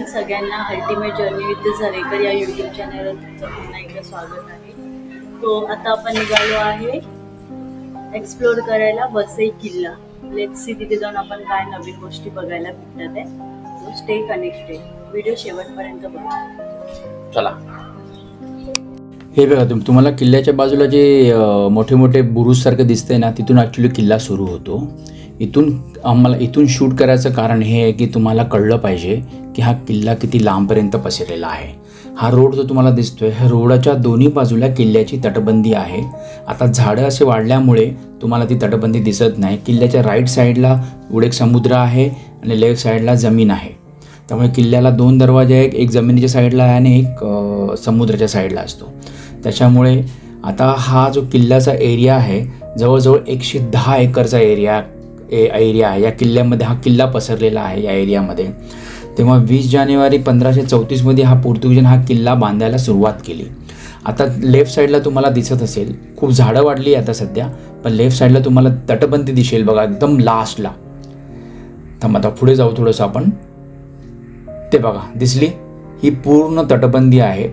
सगळ्यांना ultimate journey with Zarekar या YouTube चॅनलवर तुमचं पुन्हा एकदा स्वागत आहे. तो आता आपण निघालो आहे एक्सप्लोर करायला वसई किल्ला. लेट्स सी तिथे जाऊन आपण काय नवीन गोष्टी बघायला भेटतात आहे. सो स्टे कनेक्टेड, व्हिडिओ शेवटपर्यंत बघा. चला. हे बघा तुम्हाला किल्ल्याच्या बाजूला जे मोठे मोठे बुरुजसारखं दिसतंय ना, तिथून ॲक्च्युली किल्ला सुरू होतो. आम्हाला इथून शूट करायचं कारण हे आहे की तुम्हाला कळलं पाहिजे की हा किल्ला किती लांबपर्यंत पसरलेला आहे. हा रोड जो तुम्हाला दिसतोय, ह्या रोडाच्या दोन्ही बाजूला किल्ल्याची तटबंदी आहे. आता झाडं असे वाढल्यामुळे तुम्हाला ती तटबंदी दिसत नाही. किल्ल्याच्या राईट साईडला उडेक समुद्र आहे आणि लेफ्ट साईडला जमीन आहे. त्यामुळे किल्ल्याला 2 दरवाजे आहेत, एक जमिनीच्या साईडला आहे आणि एक समुद्राच्या साईडला असतो. त्याच्यामुळे आता हा जो किल्ल्याचा एरिया आहे, जवळजवळ 110 एकरचा एरिया आहे. या किल्ल्यामध्ये हा किल्ला पसरलेला आहे या एरियामध्ये. तेव्हा 20 जानेवारी 1534 हा पोर्तुगीजांनी हा किल्ला बांधायला सुरुवात केली. आता लेफ्ट साईडला तुम्हाला दिसत असेल, खूप झाडं वाढली आता सध्या, पण लेफ्ट साईडला तुम्हाला तटबंदी दिसेल बघा, एकदम लास्टला. थांबा, आता पुढे जाऊ थोडंसं आपण. ते बघा, दिसली ही पूर्ण तटबंदी आहे.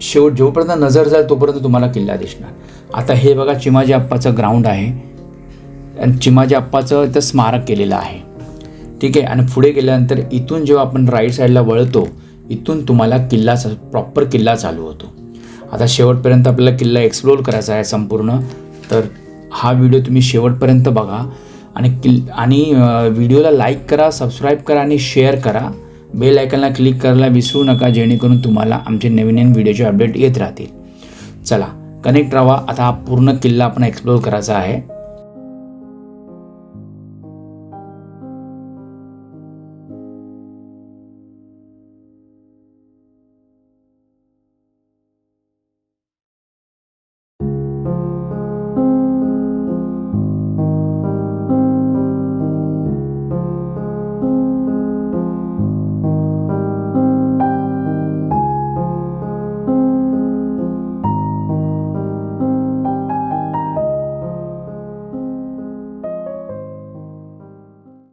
शेवट जोपर्यंत नजर जाईल तोपर्यंत तुम्हाला किल्ला दिसणार. आता हे बघा, चिमाजी आप्पाचं ग्राउंड आहे आणि चिमाजी आप्पाचं इथं स्मारक केलेलं आहे. ठीक आहे. आणि पुढे गेल्यानंतर इथून जेव्हा आपण राईट साईडला वळतो, इथून तुम्हाला प्रॉपर किल्ला चालू होतो. आता शेवटपर्यंत आपल्याला किल्ला एक्सप्लोर करायचा आहे संपूर्ण. तर हा व्हिडिओ तुम्ही शेवटपर्यंत बघा आणि व्हिडिओला लाईक करा, सबस्क्राईब करा आणि शेअर करा. बेल आयकॉनला क्लिक करायला विसरू नका, जेणेकरून तुम्हाला आमचे नवीन व्हिडिओचे अपडेट येत राहतील. चला, कनेक्ट राहा. आता हा पूर्ण किल्ला आपण एक्सप्लोर करायचा आहे.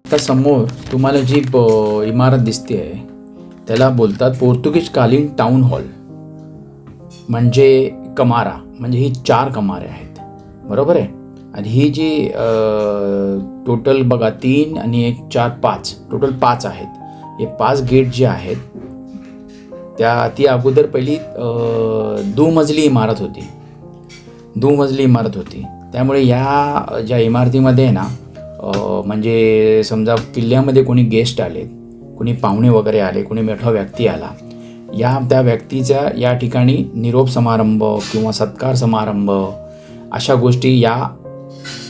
आता समोर तुम्हाला जी इमारत दिसते आहे त्याला बोलतात पोर्तुगीजकालीन टाउन हॉल, म्हणजे कमारा. म्हणजे ही 4 कमारे आहेत, बरोबर आहे. आणि ही जी टोटल बघा 3 आणि 1 4 5 टोटल 5 आहेत. हे 5 गेट जे आहेत ती अगोदर पहिली दुमजली इमारत होती. त्यामुळे या ज्या इमारतीमध्ये आहे ना, म्हणजे समजा किल्ल्यामध्ये कोणी गेस्ट आले, कोणी पाहुणे वगैरे आले, कोणी मोठा व्यक्ती आला, त्या व्यक्तीचा या ठिकाणी निरोप समारंभ किंवा सत्कार समारंभ अशा गोष्टी या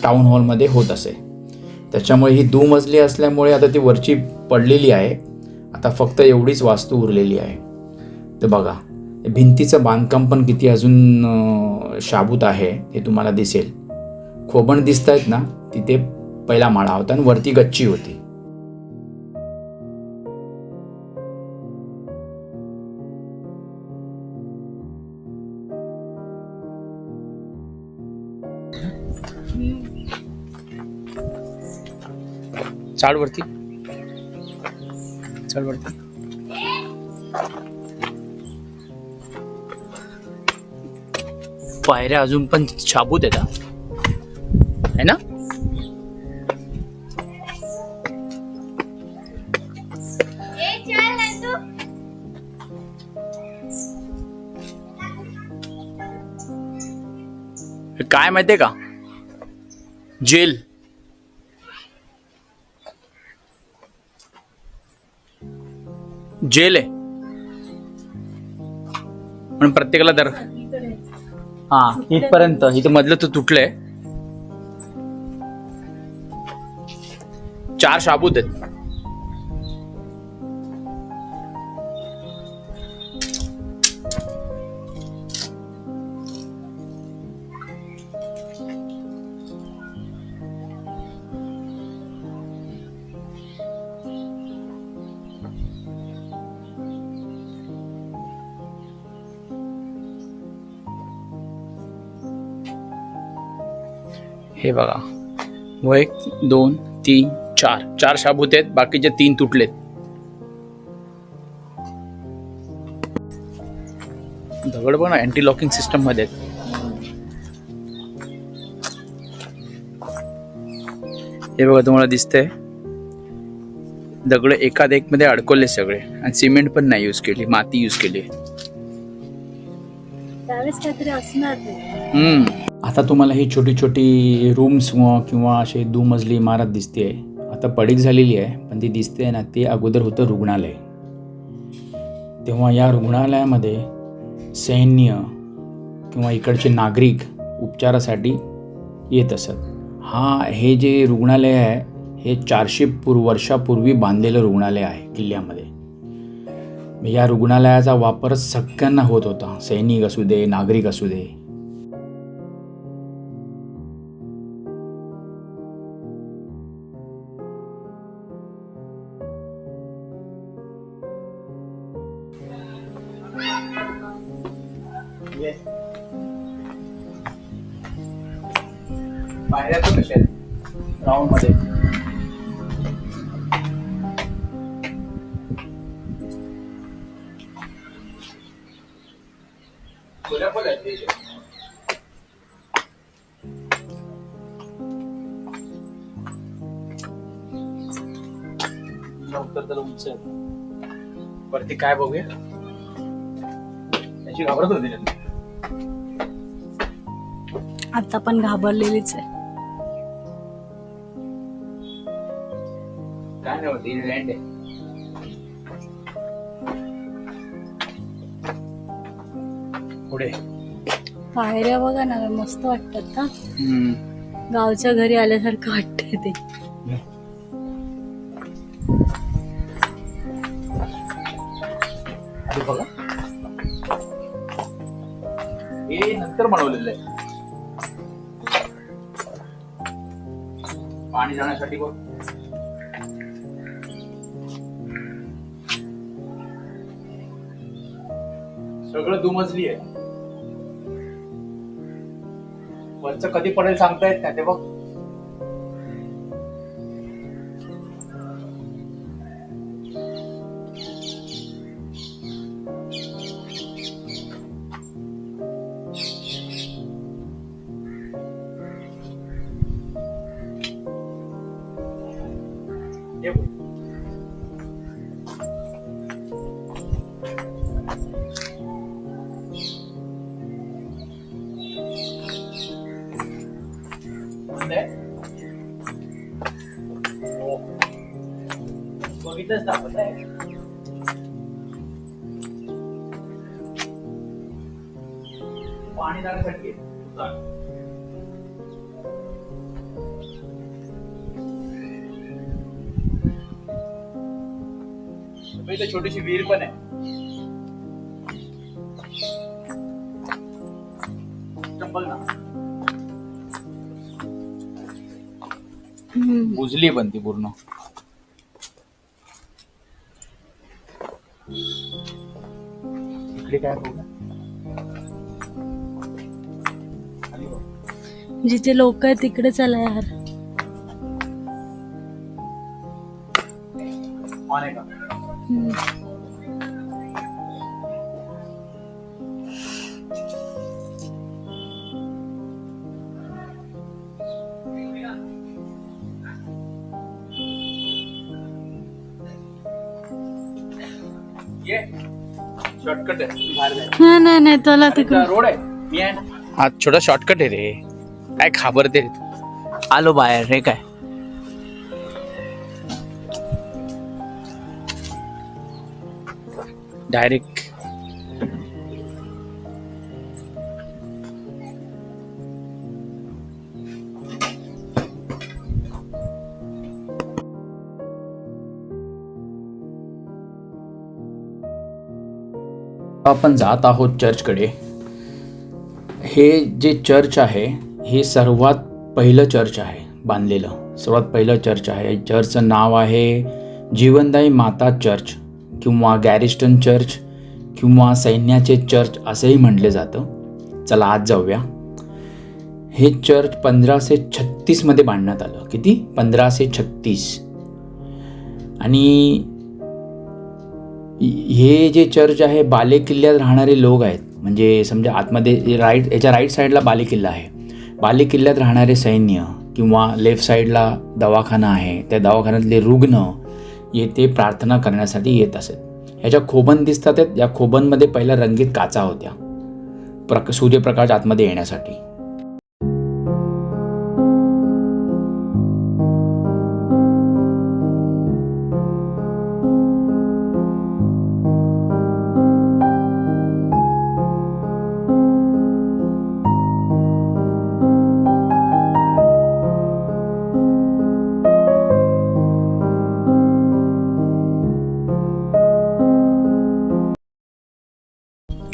टाउन हॉलमध्ये होत असे. त्याच्यामुळे ही दुमजली असल्यामुळे आता ती वरची पडलेली आहे. आता फक्त एवढीच वास्तू उरलेली आहे. तर बघा, भिंतीचं बांधकाम पण किती अजून शाबूत आहे हे तुम्हाला दिसेल. खोबण दिसत आहेत ना, तिथे पहिला माळा होता आणि वरती गच्ची होती. चढ वरती. पायऱ्या अजून पण शाबूत आहेत है ना. काय माहितीये का, जेल आहे पण प्रत्येकाला इथपर्यंत. इथं मधलं तर तुटलंय. 4 शाबूत आहेत. हे बघा, 1 2 3 4 4 शाबूत आहेत, बाकीचे 3 तुटलेत. दगड पण अँटी लॉकिंग सिस्टम मध्ये आहेत. हे बघा तुम्हाला दिसतंय दगड एकाद एक मध्ये अडकवले सगळे आणि सिमेंट पण नाही यूज केली, माती यूज केली. त्यावेळेस काहीतरी असणार ते. आता तुम्हाला ही छोटी छोटी रूम्स किंवा असे दुमजली इमारत दिसते. आता पडीक झालेली आहे पण ती दिसते ना, ते अगोदर होतं रुग्णालय. तेव्हा या रुग्णालयामध्ये सैन्य किंवा इकडचे नागरिक उपचारासाठी येत असत. हे जे रुग्णालय आहे हे 400 वर्षापूर्वी बांधलेलं रुग्णालय आहे किल्ल्यामध्ये. या रुग्णालयाचा वापर सगळ्यांना होत होता, सैनिक असू दे, नागरिक असू दे. पायऱ्या पण कशा आहेत राऊंड मध्ये. उत्तर तर उंच आहे. वरती काय बघूया, त्याची घाबरत होती ना. आता पण घाबरलेलीच आहे. काय नाही होती, लँड आहे. पुढे पायऱ्या बघा ना, मस्त वाटतात का. गावच्या घरी आल्यासारखं वाटतंय ते. बघा हे नंतर बनवलेलं आहे पाणी जाण्यासाठी. बघ सगळं दुमजली आहे. वरचं कधी पडेल सांगता येत नाही. ते बघ बघितलंच दाखवत आहे. पाणी जाण्यासाठी छोटीशी विहीर पण आहे. चंबल ना बुजली पण ती पूर्ण. इकडे काय बघा, जिथे लोक आहेत तिकडे चला यार. ऑन आहे का. शॉर्टकट आहे बाहेर जायला. नाही तुला तिकडे रोड आहे. मी आहे ना, हा छोटा शॉर्टकट आहे रे. काय घाबरते रे. आलो बाहेर रे. काय डायरेक्ट आपण जात आहोत चर्चकडे. हे जे चर्च आहे हे सर्वात पहिलं चर्च आहे बांधलेलं. सर्वात पहिलं चर्च आहे. चर्चचं नाव आहे जीवनदायी माता चर्च किंवा गॅरिस्टन चर्च किंवा सैन्याचे चर्च असंही म्हटलं जातं. चला आज जाऊया. हे चर्च 1536 मध्ये बांधण्यात आलं. किती? 1536. आणि हे जे चर्च आहे बाले किल्ल्यात राहणारे लोक आहेत म्हणजे समजा आतमध्ये याच्या राईट साईडला बालेकिल्ला आहे. बालेकिल्ल्यात राहणारे सैन्य किंवा लेफ्ट साईडला दवाखाना आहे, त्या दवाखान्यातले रुग्ण येथे प्रार्थना करण्यासाठी येत असत. ह्याच्या खोबण दिसतात आहेत. या खोबणमध्ये पहिल्या रंगीत काचा होत्या सूर्यप्रकाश आतमध्ये येण्यासाठी.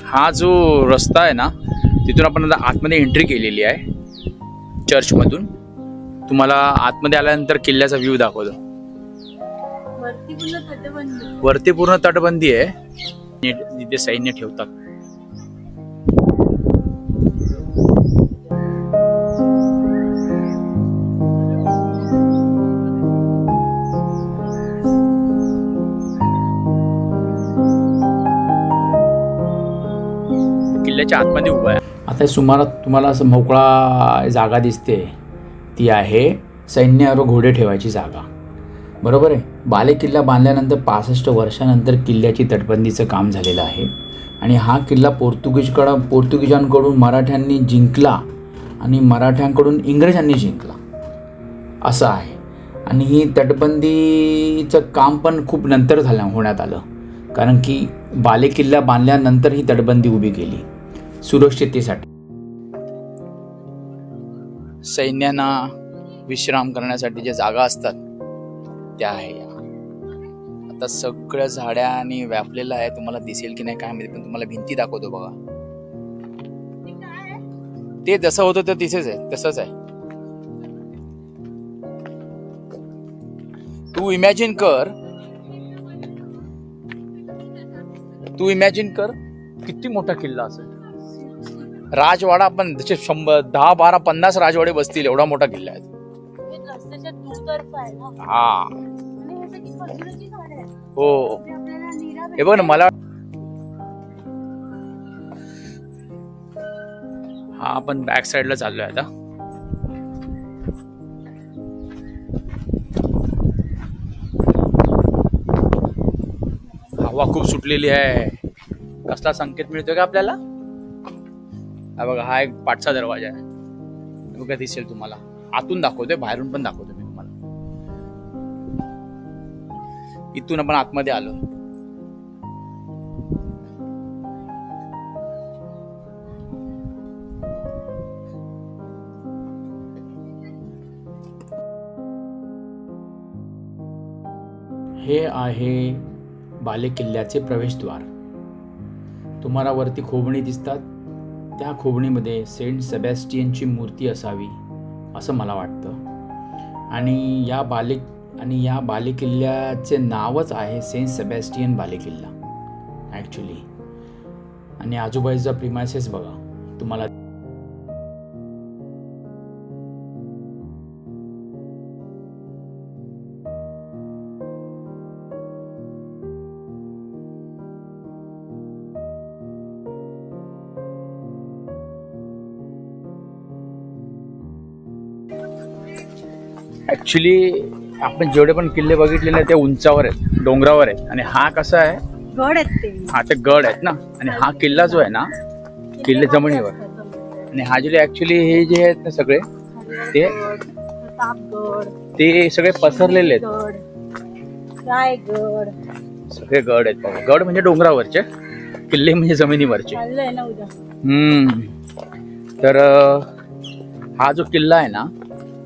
हा जो रस्ता आहे ना, तिथून आपण आता आतमध्ये एंट्री केलेली आहे चर्चमधून. तुम्हाला आतमध्ये आल्यानंतर किल्ल्याचा व्ह्यू दाखवतो. वरती पूर्ण तटबंदी आहे, जिथे सैन्य ठेवतात. किल्ल्याच्या आतमध्ये उभा आहे. आता सुमारात तुम्हाला असं मोकळा जागा दिसते, ती आहे सैन्य व घोडे ठेवायची जागा. बरोबर आहे. बालेकिल्ला बांधल्यानंतर 65 वर्षानंतर किल्ल्याची तटबंदीचं काम झालेलं आहे. आणि हा किल्ला पोर्तुगीजांकडून मराठ्यांनी जिंकला आणि मराठ्यांकडून इंग्रजांनी जिंकला असं आहे. आणि ही तटबंदीचं काम पण खूप नंतर होण्यात आलं, कारण की बालेकिल्ला बांधल्यानंतर ही तटबंदी उभी केली सुरक्षिततेसाठी. सैन्यांना विश्राम करण्यासाठी ज्या जागा असतात त्या आहे. आता सगळ्या झाडांनी व्यापलेलं आहे. तुम्हाला दिसेल की नाही काय माहिती, पण तुम्हाला भिंती दाखवतो बघा. ते जसं होतं ते तिथेच आहे, तसंच आहे. तू इमॅजिन कर किती मोठा किल्ला असेल. राजवाडा पण जसे 100, 10, 12, 50 राजवाडे बसतील एवढा मोठा किल्ला आहे. हा हो, हे बघ ना. मला हा आपण बॅक साईडला चाललोय आता. हवा खूप सुटलेली आहे. कसला संकेत मिळतोय का आपल्याला? हा बघा, हा एक पाठचा दरवाजा आहे. बघा दिसेल तुम्हाला. आतून दाखवतोय, बाहेरून पण दाखवतोय मी तुम्हाला. इथून आपण आतमध्ये आलो. हे आहे बालेकिल्ल्याचे प्रवेशद्वार. तुम्हाला वरती खोबणी दिसतात, त्या खोबणीमध्ये सेंट सेबॅस्टियनची मूर्ती असावी असं मला वाटतं. आणि या बालेकिल्ल्याचे नावच आहे सेंट सेबॅस्टियन बालेकिल्ला ॲक्च्युली. आणि आजूबाजूचा प्रिमायसेस बघा तुम्हाला. ऍक्च्युली आपण जेवढे पण किल्ले बघितलेले आहेत ते उंचावर आहेत, डोंगरावर आहेत. आणि हा कसा आहे, गड आहेत ते. हा ते गड आहेत ना. आणि हा किल्ला जो आहे ना, किल्ले जमिनीवर. आणि हा जे ऍक्च्युली हे जे आहेत ना सगळे ते सगळे पसरलेले आहेत. सगळे गड आहेत बघा. गड म्हणजे डोंगरावरचे, किल्ले म्हणजे जमिनीवरचे. तर हा जो किल्ला आहे ना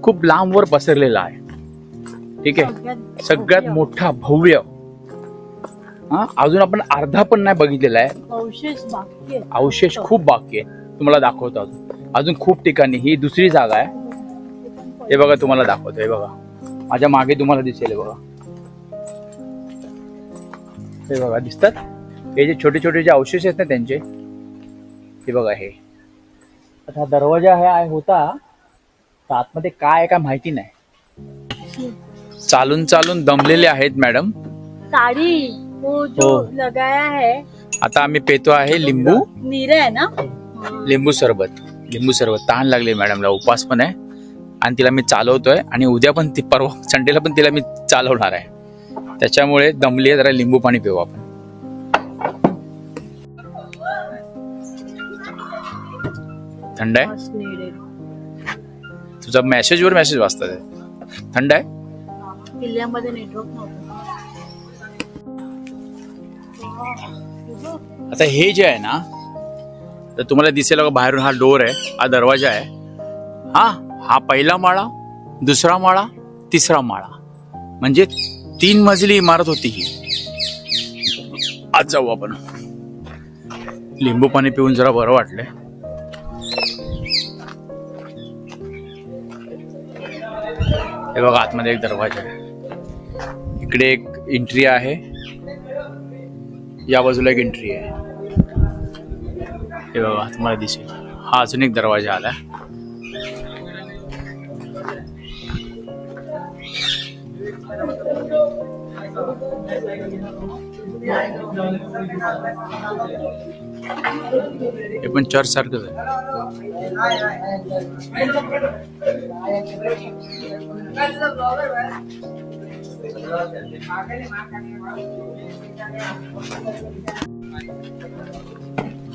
खूप लांबवर पसरलेला आहे. ठीक आहे, सगळ्यात मोठा भव्य. हा, अजून आपण अर्धा पण नाही बघितलेला आहे. अवशेष खूप बाकी आहे. तुम्हाला दाखवतो अजून खूप ठिकाणी. ही दुसरी जागा आहे. हे बघा तुम्हाला दाखवतो. हे बघा माझ्या मागे तुम्हाला दिसेल. बघा हे बघा दिसतात. हे जे छोटे छोटे जे अवशेष आहेत ना त्यांचे, हे बघा. हे आता दरवाजा आहे होता, आतमध्ये काय काय माहिती नाही. चालून चालून दमलेले आहेत मॅडम. साडी वो जो हो. लगाया है आता आम्ही पेतो आहे लिंबू नीरा है ना. लिंबू सरबत. तहान लागली मॅडमला, उपवास पण आहे आणि तिला मी चालवतोय आणि उद्या पण ती परवा संडेला पण तिला मी चालवणार आहे, त्याच्यामुळे दमली आहे. जरा लिंबू पाणी पिऊ आपण. थंड आहे. मस्त needed. तुझा मेसेजवर मेसेज वाचतात आहे. थंड आहे. किल्ल्यामध्ये नेटवर्क नव्हतं. आता हे जे आहे ना, तर तुम्हाला दिसेल बघा बाहेरून हा डोर आहे, हा दरवाजा आहे. हा पहिला माळा, दुसरा माळा, तिसरा माळा, म्हणजे 3 मजली इमारत होती ही. आज जाऊ आपण. लिंबू पाणी पिऊन जरा बरं वाटलंय. हे बघा आतमध्ये एक दरवाजा आहे, इकडे एक एंट्री आहे, या बाजूला एक एंट्री आहे. हे बघा तुम्हाला दिसेल हा अजून एक दरवाजा आला. हे पण चर्च सारखंच आहे.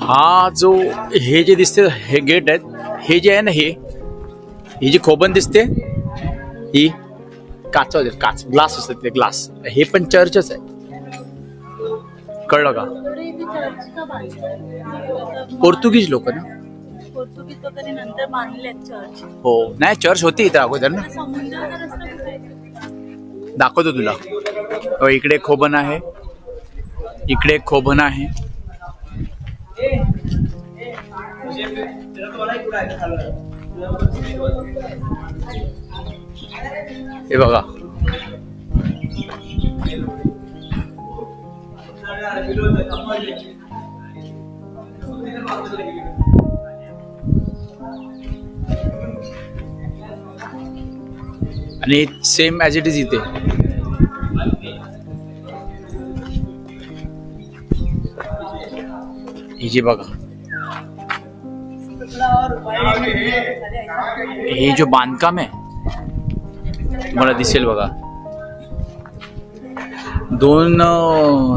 हा जो हे जे दिसते हे गेट आहेत, हे जे आहे ना, ही जी खोबण दिसते ही काच ग्लास असतात ते ग्लास, हे पण चर्चच आहे. कळलं का? पोर्तुगीज लोक ना. पोर्तुगीज लोकांनी नंतर बांधले चर्च. हो, नाही चर्च होती इथे अगोदर ना. समुद्राचा रस्ता कुठे आहे? दाखवतो तुला. इकडे एक खोबण आहे, इकडे एक खोबण आहे. हे बघा आणि सेम ॲज इट इज इथे. ही जी बघा, हे जो बांधकाम आहे तुम्हाला दिसेल बघा, 2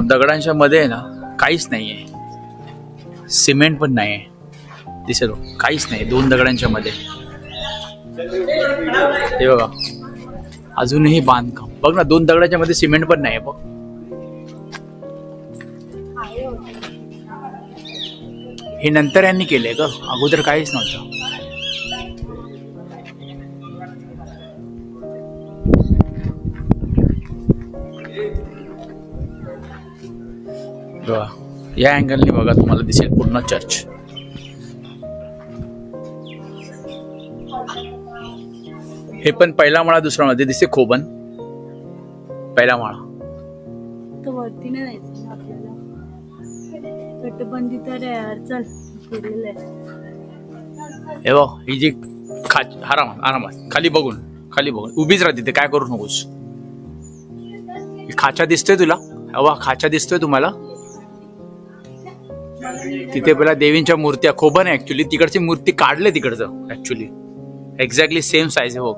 दगडांच्या मध्ये आहे ना, काहीच नाहीये, सिमेंट पण नाहीये. दिसेल काहीच नाही 2 दगडांच्या मध्ये. हे बघा अजूनही बांधकाम बघ ना, 2 दगडाच्या मध्ये सिमेंट पण नाही बघ. हे नंतर यांनी केलंय ग, अगोदर काहीच नव्हतं. बघा या अँगलने बघा तुम्हाला दिसेल पूर्ण चर्च. हे पण पहिला माळा दुसरा माळा दिसते, खोबण पहिला माळा. तो वरती नाही जायचं ना आपल्याला, तटबंदी तर आहे यार. चल केलेलं आहे. हे बघ ही जी आरामात खाली बघून उभीच राहते, ते काय करू नकोस. खाचा दिसतोय तुला? अवा खाचा दिसतोय तुम्हाला? तिथे पहिला देवींच्या मूर्त्या, खोबण आहे ऍक्च्युली, तिकडची मूर्ती काढले तिकडचं ऍक्च्युली, एक्झॅक्टली सेम साईज आहे बघ.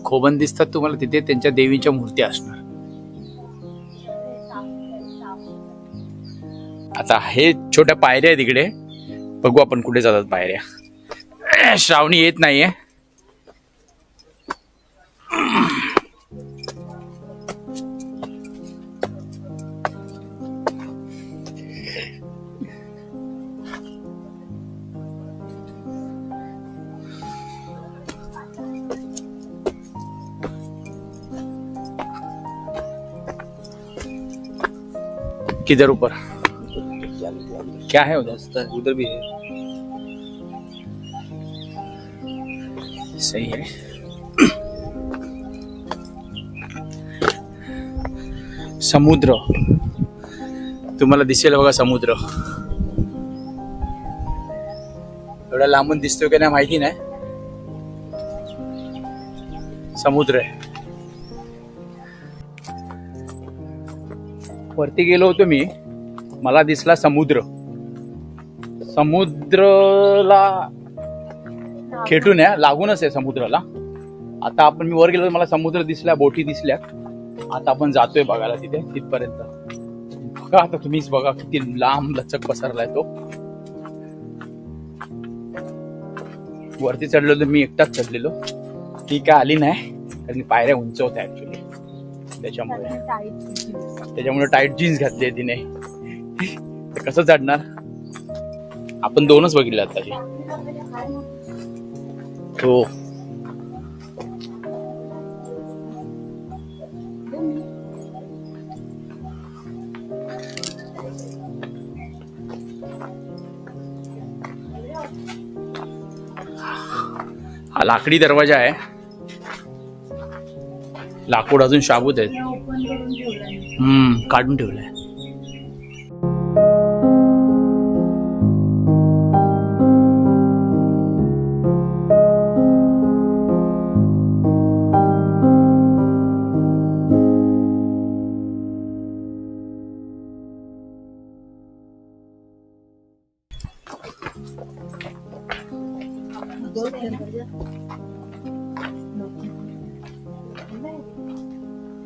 खोबण दिसतात तुम्हाला तिथे, त्यांच्या देवींच्या मूर्त्या असणार. आता हे छोट्या पायऱ्या आहेत इकडे, बघू आपण कुठे जातात पायऱ्या. श्रावणी येत नाहीये. किधर ऊपर क्या है उधर भी है. सही है. समुद्र तुम्हाला दिसेल बघा, समुद्र एवढा लांबून दिसतोय का नाही माहिती नाही, समुद्र आहे. वरती गेलो होतो मी, मला दिसला समुद्र. समुद्रला खेटून आहे, लागूनच आहे समुद्राला. आता मी वर गेलो, मला समुद्र दिसला, बोटी दिसल्या. आता आपण जातोय बघायला तिथे, तिथपर्यंत. बघा आता तुम्हीच बघा किती लांब लचक पसरलाय तो. वरती चढलो तर मी एकटाच चढलेलो, ती काय आली नाही कारण पायऱ्या उंच होत्या ऍक्च्युली. त्याच्यामुळे टाईट जीन्स घातली आहे तिने. कसं चढणार? आपण दोनच बघितले आताची. हो, हा लाकडी दरवाजा आहे. लाकूड अजून शाबूत आहेत. काढून ठेवलंय.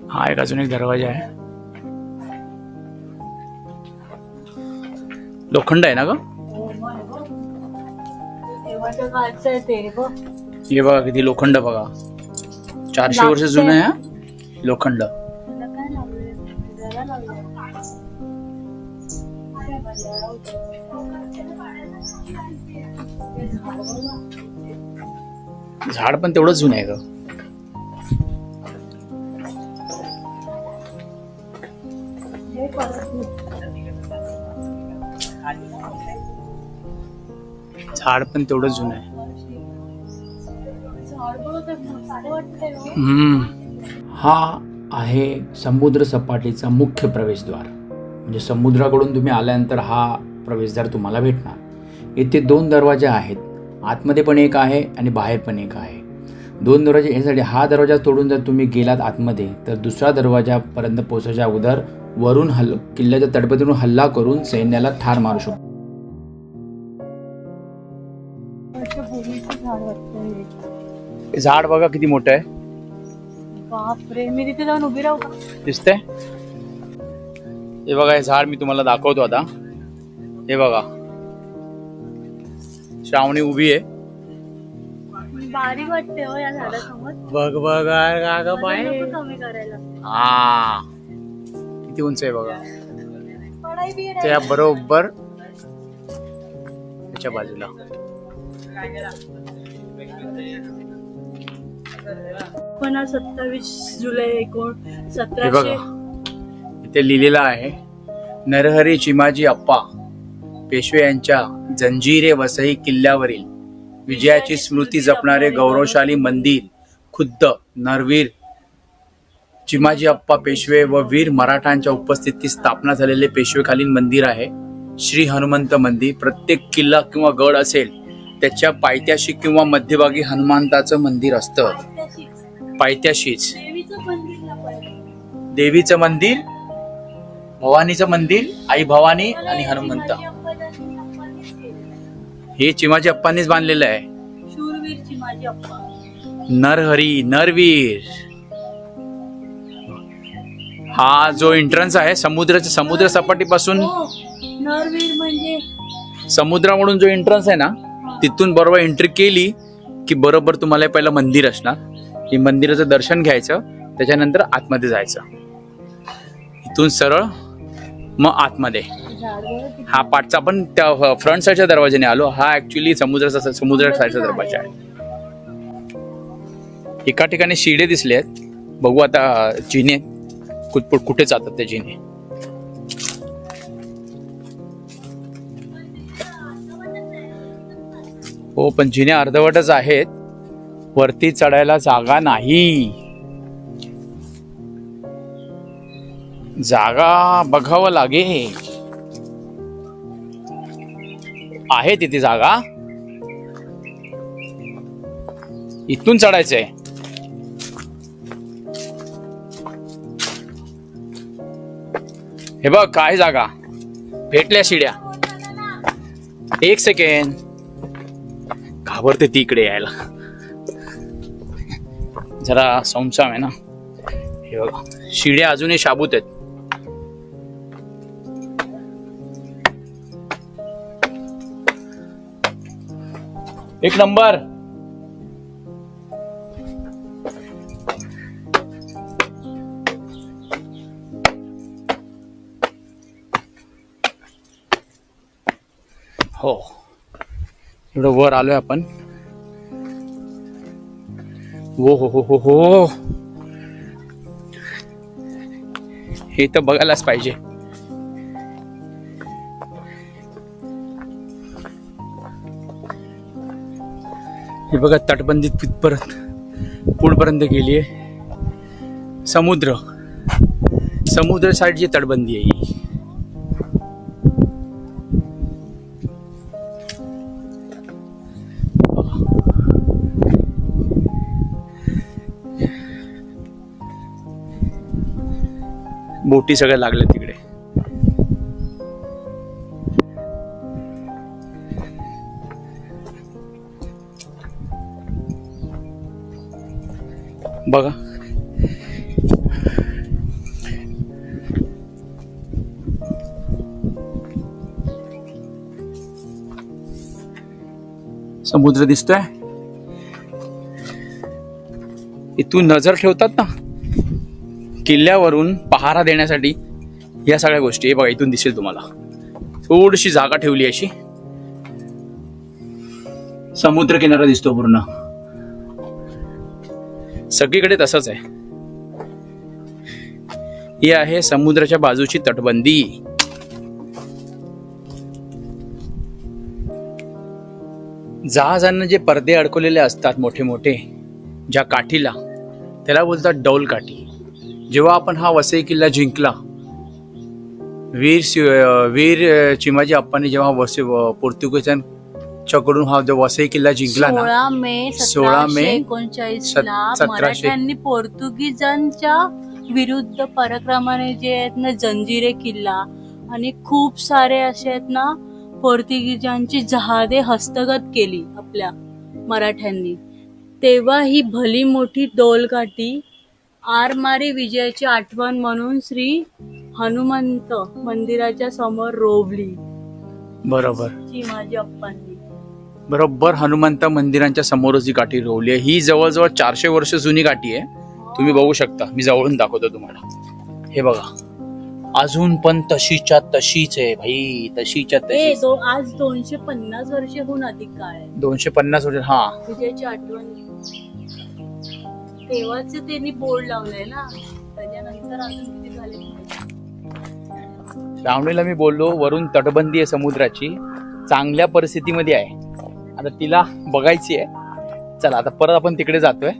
हा एक अजून एक दरवाजा आहे. लोखंड आहे ना ग? हे बघा किती लोखंड बघा. 400 वर्ष जुनं आहे लोखंड. झाड पण तेवढंच जुनं आहे ग. झाड पण तेवढंच जुनं आहे. हा आहे समुद्र सपाटीचा मुख्य प्रवेशद्वार. म्हणजे समुद्राकडून तुम्ही आल्यानंतर हा प्रवेशद्वार तुम्हाला भेटणार. इथे 2 दरवाजे आहेत. आतमध्ये पण एक आहे आणि बाहेर पण एक आहे. 2 दरवाजे यासाठी. हा दरवाजा तोडून जर तुम्ही गेलात आतमध्ये तर दुसऱ्या दरवाजापर्यंत पोहोचायच्या अगोदर वरून किल्ल्याच्या तटबंदीवरून हल्ला करून सैन्याला ठार मारू शकतो. झाड बघा किती मोठं आहे. बापरे, मी तिथे जाऊन उभी राहू का? दिसतंय? हे बघा, हे झाड मी तुम्हाला दाखवतो आता. हे बघा, श्रावणी उभी आहे. बारीक वाटते हो या झाडासमोर. बघ बघा पाय कमी करायला. हा किती उंच आहे बघा. त्या बरोबर त्याच्या बाजूला. पण 27 जुलै 1700 हे बघा इथे लिहिलेलं आहे, नरहरी चिमाजी अप्पा पेशवे यांच्या जंजिरे वसई किल्ल्यावरील विजयाची स्मृती जपणारे गौरवशाली मंदिर खुद्द नरवीर चिमाजी अप्पा पेशवे व वीर मराठांच्या उपस्थितीत स्थापना झालेले पेशवेकालीन मंदिर आहे. श्री हनुमंत मंदिर. प्रत्येक किल्ला किंवा गड असेल त्याच्या पायथ्याशी किंवा मध्यभागी हनुमंताचं मंदिर असतं. पायथ्याशीच देवीचं मंदिर, भवानीचं मंदिर, आई भवानी आणि हनुमंत. हे चिमाजी अप्पांनीच बांधलेलं आहे. शूरवीर चिमाजी अप्पा. नरहरी, नरवीर. हा जो एंट्रन्स आहे समुद्र सपाटीपासून, नरवीर म्हणजे समुद्रामधून जो एंट्रन्स आहे ना, तिथून बरोबर एंट्री केली की बरोबर तुम्हाला पहिलं मंदिर असणार. हे मंदिराचं दर्शन घ्यायचं, त्याच्यानंतर आतमध्ये जायचं. इथून सरळ मग आतमध्ये. हा पाठचा आपण त्या फ्रंट साईडच्या दरवाजाने आलो. हा ऍक्च्युली समुद्र साईडचा दरवाजा आहे. एका ठिकाणी शिडे दिसले आहेत. बघू आता जिने कुठे जातात ते जिने. हो पण जिने अर्धवटच आहेत. वरती चढायला जागा नाही. जागा बघावं लागेल. आहे तिथे जागा. इथून चढायचंय. हे बघ काय जागा भेटल्या शिड्या. एक सेकंड, घाबरते तिकडे यायला, जरा संसाम आहे ना. हे बघा शिड्या अजूनही शाबूत आहेत. एक नंबर. हो, एवढं वर आलोय आपण. हो हो हो हो हो, हे तर बघायलाच पाहिजे. हे बघा तटबंदीत तिथपर्यंत पुढपर्यंत गेली आहे. समुद्र साईडची तटबंदी आहे ही. बोटी सगळ्या लागल्या तिकडे. बघा समुद्र दिसतोय. इथून नजर ठेवतात ना किल्ल्यावरून पहारा देण्यासाठी, या सगळ्या गोष्टी. हे बघा इथून दिसेल तुम्हाला, थोडीशी जागा ठेवली अशी. समुद्र किनारा दिसतो पूर्ण, सगळीकडे तसंच आहे. ही आहे समुद्राच्या बाजूची तटबंदी. जहाजांना जे पडदे अडकवलेले असतात मोठे मोठे ज्या काठीला, त्याला बोलतात डौल काठी. जेव्हा आपण हा वसई किल्ला जिंकला, वीर चिमाजी अप्पांनी जेव्हा पोर्तुगीजांच्याकडून हा जो वसई किल्ला जिंकला ना, 16 मे 1939 ला मराठ्यांनी पोर्तुगीजांच्या विरुद्ध पराक्रमाने जे आहेत ना जंजिरे किल्ला आणि खूप सारे असे आहेत ना पोर्तुगीजांची जहाजे हस्तगत केली आपल्या मराठ्यांनी. तेव्हा ही भली मोठी डोलकाठी आरमारी विजयाची आठवण म्हणून श्री हनुमंत मंदिराच्या समोर रोवली. बरोबर, चिमाजी अप्पांनी बरोबर हनुमंत मंदिरांच्या समोरच ही काठी रोवली आहे. ही जवळजवळ 400 वर्ष जुनी काठी आहे. तुम्ही बघू शकता, मी जवळून दाखवतो तुम्हाला. हे बघा अजून पण तशीच्या तशीच आहे भाई, तशीच्या तशीच. आज 250 वर्षहून अधिक काळ आहे. 250 वर्ष. हा, विजयाची आठवण तेव्हाच त्यांनी बोर्ड लावलंय ना, त्याच्यानंतर अजून किती झाले. श्रावणीला मी बोललो वरून तटबंदी आहे समुद्राची, चांगल्या परिस्थितीमध्ये आहे. आता तिला बघायची आहे. चला आता परत आपण तिकडे जातोय.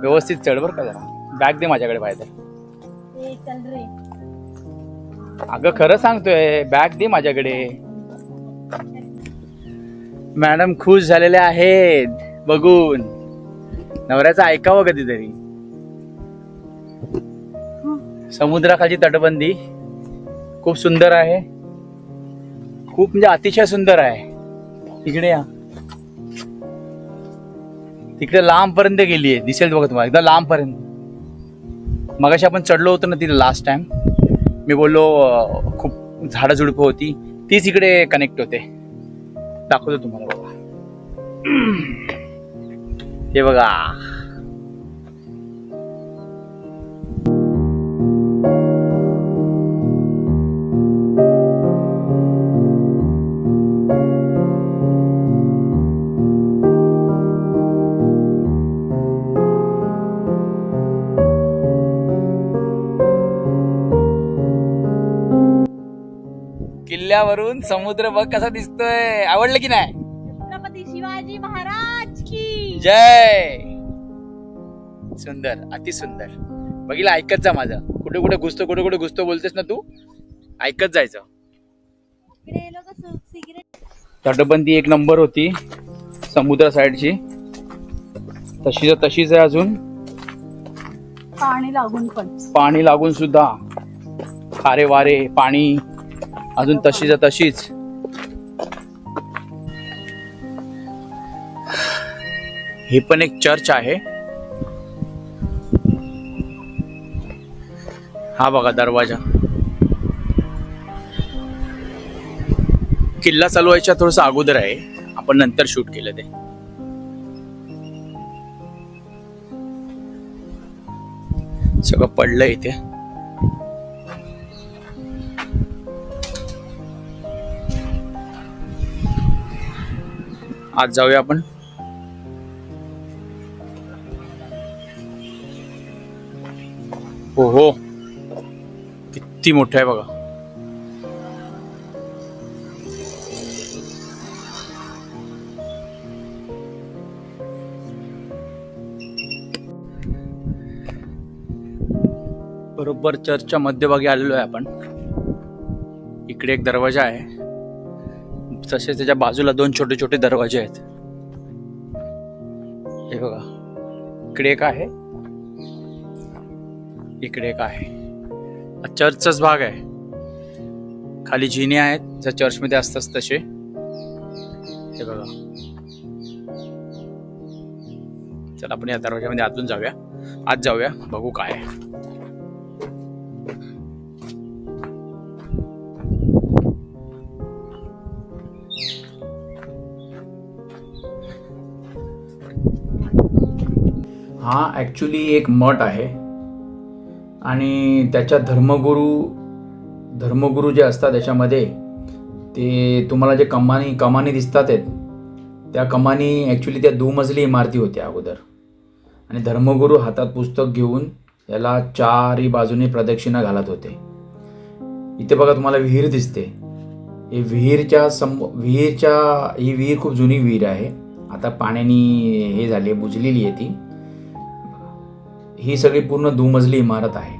व्यवस्थित चढ बर का. जरा बॅग दे माझ्याकडे बाहेर. चल रे. अगं खरं सांगतोय, बॅग दे माझ्याकडे. मॅडम खुश झालेल्या आहेत बघून. नवऱ्याचं ऐकावं कधीतरी. समुद्राखालची तटबंदी खूप सुंदर आहे, खूप म्हणजे अतिशय सुंदर आहे. तिकडे या, तिकडे लांब पर्यंत गेली आहे, दिसेल बघा तुम्हाला एकदा लांब पर्यंत. मगाशी आपण चढलो होतो ना तिथे लास्ट टाइम, मी बोललो खूप झाडं झुडपं होती, तीच इकडे कनेक्ट होते. दाखवतो तुम्हाला बघा. हे बघा किल्ल्यावरून समुद्र बघ कसा दिसतोय. आवडलं की नाही. छत्रपती शिवाजी महाराज की जय. सुंदर, अति सुंदर. बघितलं, ऐकत जा माझं. कुठे कुठे घुसतो, कुठे कुठे घुसतो बोलतेस ना तू, ऐकत जायचं. तटबंदी एक नंबर होती समुद्र साईडची, तशीच आहे अजून. पाणी लागून सुद्धा खारे वारे पाणी अजून तशीच तशीच. हे पण एक चर्च आहे. हा बघा दरवाजा. किल्ला चालवायच्या थोडस अगोदर आहे, आपण नंतर शूट केलं ते. सगळं पडलं इथे. आज जाऊया आपण. हो हो, किती मोठं आहे बघा. बरोबर चर्चच्या मध्यभागी आलेलो आहे आपण. इकडे एक दरवाजा आहे, तसेच त्याच्या बाजूला दोन छोटे छोटे दरवाजे आहेत. हे बघा, इकडे एक आहे, इकडे एक आहे. चर्चचाच भाग आहे. खाली जिने आहेत ज्या चर्चमध्ये असतात तसे. हे बघा. चला आपण या दरवाजामध्ये आतून जाऊया. आत जाऊया, बघू काय आहे. हा ॲक्च्युली एक मठ आहे आणि त्याच्या धर्मगुरू जे असतात त्याच्यामध्ये ते तुम्हाला जे कमानी दिसतात आहेत त्या कमानी ॲक्च्युली त्या दुमजली इमारती होत्या अगोदर. आणि धर्मगुरू हातात पुस्तक घेऊन याला चारही बाजूने प्रदक्षिणा घालत होते. इथे बघा तुम्हाला विहीर दिसते. ही विहीर खूप जुनी विहीर आहे. आता पाण्याने हे झाली, बुजलेली आहे ती. ही सगळी पूर्ण दुमजली इमारत आहे.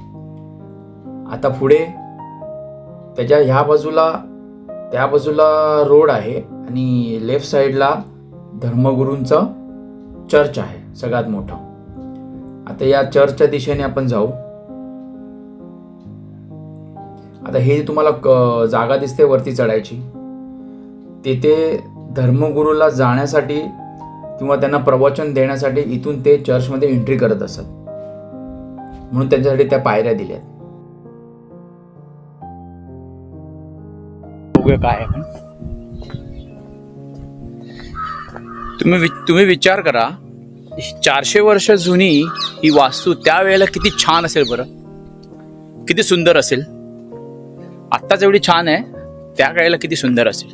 आता पुढे त्याच्या त्या बाजूला रोड आहे आणि लेफ्ट साईडला धर्मगुरूंचं चर्च आहे सगळ्यात मोठं. आता या चर्चच्या दिशेने आपण जाऊ. आता हे तुम्हाला जागा दिसते वरती चढायची, तेथे धर्मगुरूला जाण्यासाठी किंवा त्यांना प्रवचन देण्यासाठी इथून ते चर्चमध्ये एंट्री करत असत, म्हणून त्यांच्यासाठी त्या पायऱ्या दिल्यात. बघूया काय आहे. तुम्ही विचार करा, 400 वर्ष जुनी ही वास्तू त्यावेळेला किती छान असेल बरं, किती सुंदर असेल. आत्ताच एवढी छान आहे, त्या वेळेला किती सुंदर असेल.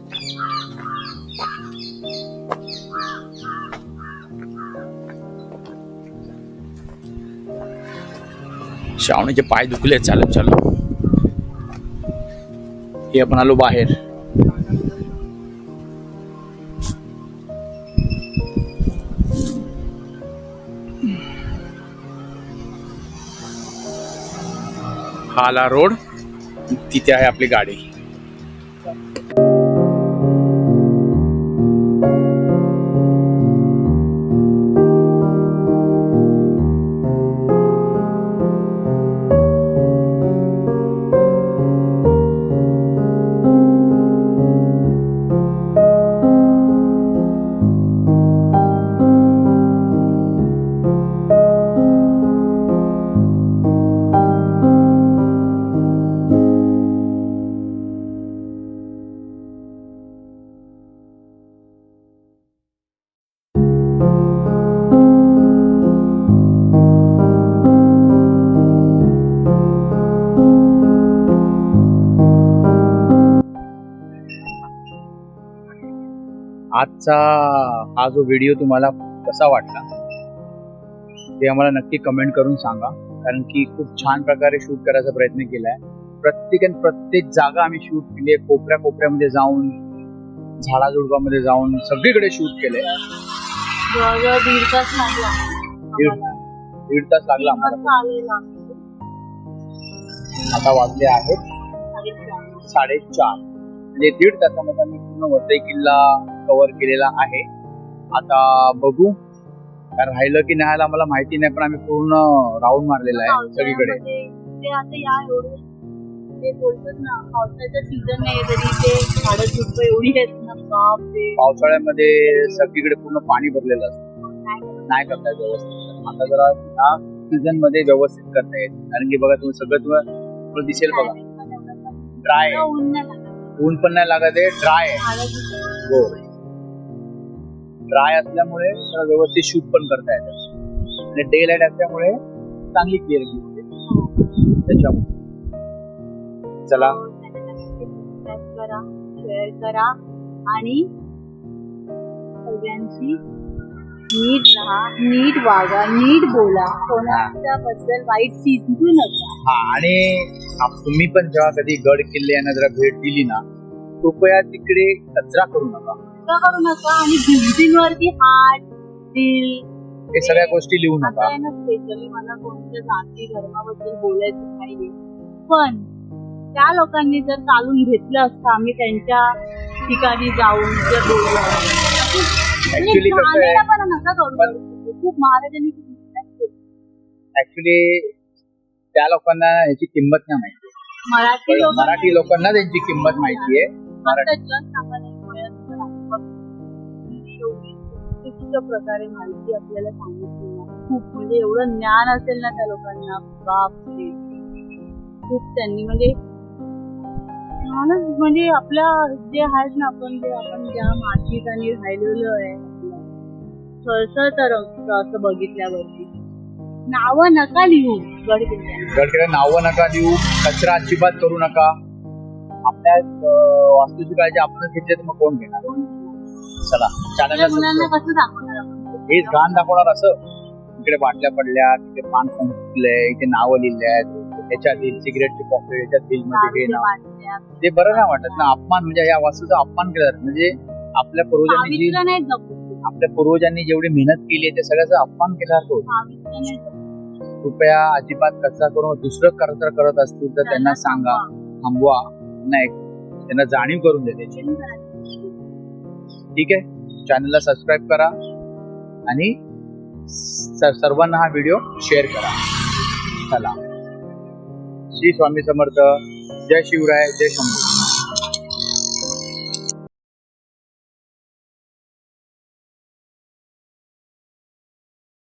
श्रावणीचे पाय दुखले चालत चालत. हे आपण आलो बाहेर. हा आला रोड, तिथे आहे आपली गाडी. आजचा हा जो व्हिडिओ तुम्हाला कसा वाटला ते आम्हाला नक्की कमेंट करून सांगा, कारण की खूप छान प्रकारे शूट करायचा प्रयत्न केलाय. प्रत्येक जागा आम्ही शूट केली आहे. कोपऱ्यामध्ये जाऊन, झाडाझुडपामध्ये जाऊन सगळीकडे शूट केलंय. दीड तास लागला आम्हाला. आता वाजले आहेत 4:30. म्हणजे 1.5 तासामध्ये आम्ही पूर्ण वसई किल्ला कव्हर केलेला आहे. आता बघू कारण राहिलं की नाही आम्हाला माहिती नाही, पण आम्ही पूर्ण राऊंड मारलेला आहे सगळीकडे. पावसाळ्यामध्ये ते आता या एवढे ते बोलतात ना पावसाचा सीझन नाही तरी ते झाडं झुडपं एवढी आहेत ना बाप रे. पावसाळ्यामध्ये सगळीकडे पूर्ण पाणी भरलेलं असतं, नाही करता येत व्यवस्थित. आता जरा ह्या सीझन मध्ये व्यवस्थित करता येत, कारण की बघा तुम्ही सगळं तुम्हाला दिसेल बघा ड्राय आहे, ऊन नाही लागत. ऊन पण नाही लागत आहे, ड्राय आहे. झाडं झुडपं हो, ड्राय असल्यामुळे त्याला व्यवस्थित शूट पण करता येतं आणि डे लाईट असल्यामुळे चांगली क्लिअरिटी होते त्याच्यामुळे. चला सबस्क्राईब करा, शेअर करा आणि सगळ्यांशी नीट राहा, नीट वागा, नीट बोला, कोणाच्या बद्दल वाईट चिंतू नका. हा, आणि तुम्ही पण जेव्हा कधी गड किल्ले यांना जरा भेट दिली ना, कृपया तिकडे कचरा करू नका. कचरा करू नका आणि भिंतींवरती हात दिल हे सगळ्या गोष्टी लिहू आता नका. आहे ना स्पेशली मला कोणत्या जाती धर्माबद्दल बोलायचं नाहीये, पण त्या लोकांनी जर चालून घेतलं असतं आम्ही त्यांच्या ठिकाणी जाऊन जर बोललो Actually कसं आहे, पण नका करू. खूप महाराजांनी खूप मेहनत केली. ऍक्च्युली त्या लोकांना याची किंमत नाही माहिती. मराठी लोकांना त्यांची किंमत माहितीये. उत्कृष्ट प्रकारे माहिती आपल्याला सांगितली ना, खूप म्हणजे एवढं ज्ञान असेल ना त्या लोकांना, बापरे खूप त्यांनी म्हणजे म्हणजे आपल्या जे आहेत ना आपण ज्या मातीत आणि राहिलेलो आहे सळसळतं असं बघितल्यावरती. नावं नका लिहू गडकिल्ले नावं नका देऊ, कचरा अजिबात करू नका. आपल्या वास्तूची काळजी आपणच घेतली तर मग कोण घेणार. चला चॅनलला मुलांना कसं दाखवणार आपण? हेच घाण दाखवणार असं. इकडे बाटल्या पडल्या, तिकडे पान फुटलंय, इथे नावं लिहिल्या आहेत, याच्यातील सिगरेटचे पॉकेट, याच्यातील मध्ये हे नाव. ते बरं नाही वाटत ना. अपमान म्हणजे या वास्तूचा अपमान केला जातो. म्हणजे आपल्या पूर्वजांनी जेवढी मेहनत केली आहे त्या सगळ्याचा अपमान केला जातो. कृपया अजिबात कचरा करून दुसरं कचरा करत असतील तर त्यांना सांगा, थांबवा, नाही त्यांना जाणीव करून दे त्याची. ठीक आहे, चॅनलला सबस्क्राईब करा आणि सर्वांना हा व्हिडिओ शेअर करा. चला, श्री स्वामी समर्थ, जय शिवराय, जय शंभू.